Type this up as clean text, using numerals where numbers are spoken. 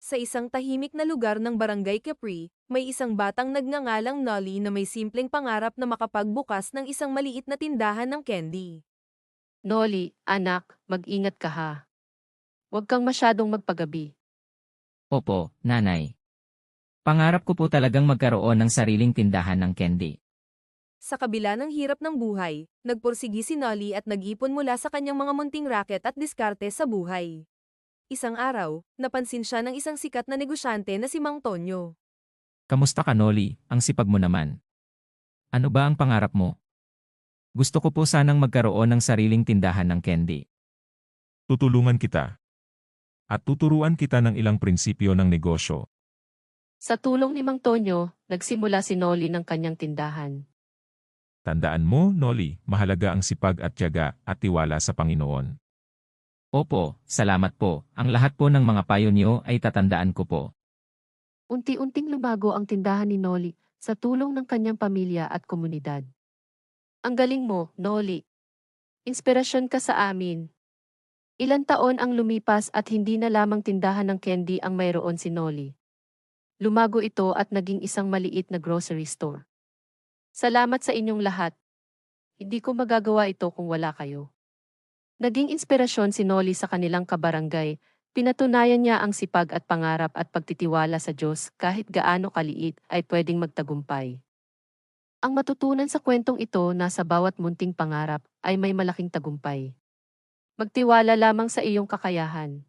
Sa isang tahimik na lugar ng Barangay Capri, may isang batang nagngangalang Nolly na may simpleng pangarap na makapagbukas ng isang maliit na tindahan ng candy. Noli, anak, mag-ingat ka ha. Huwag kang masyadong magpagabi. Opo, nanay. Pangarap ko po talagang magkaroon ng sariling tindahan ng candy. Sa kabila ng hirap ng buhay, nagpursigi si Nolly at nag-ipon mula sa kanyang mga munting raket at diskarte sa buhay. Isang araw, napansin siya ng isang sikat na negosyante na si Mang Tonyo. Kamusta ka, Noli? Ang sipag mo naman. Ano ba ang pangarap mo? Gusto ko po sanang magkaroon ng sariling tindahan ng candy. Tutulungan kita. At tuturuan kita ng ilang prinsipyo ng negosyo. Sa tulong ni Mang Tonyo, nagsimula si Noli ng kanyang tindahan. Tandaan mo, Noli, mahalaga ang sipag at tiyaga at tiwala sa Panginoon. Opo, salamat po. Ang lahat po ng mga payo niyo ay tatandaan ko po. Unti-unting lumago ang tindahan ni Noli sa tulong ng kanyang pamilya at komunidad. Ang galing mo, Noli. Inspirasyon ka sa amin. Ilan taon ang lumipas at hindi na lamang tindahan ng candy ang mayroon si Noli. Lumago ito at naging isang maliit na grocery store. Salamat sa inyong lahat. Hindi ko magagawa ito kung wala kayo. Naging inspirasyon si Noli sa kanilang kabarangay. Pinatunayan niya ang sipag at pangarap at pagtitiwala sa Diyos kahit gaano kaliit ay pwedeng magtagumpay. Ang matutunan sa kwentong ito na sa bawat munting pangarap ay may malaking tagumpay. Magtiwala lamang sa iyong kakayahan.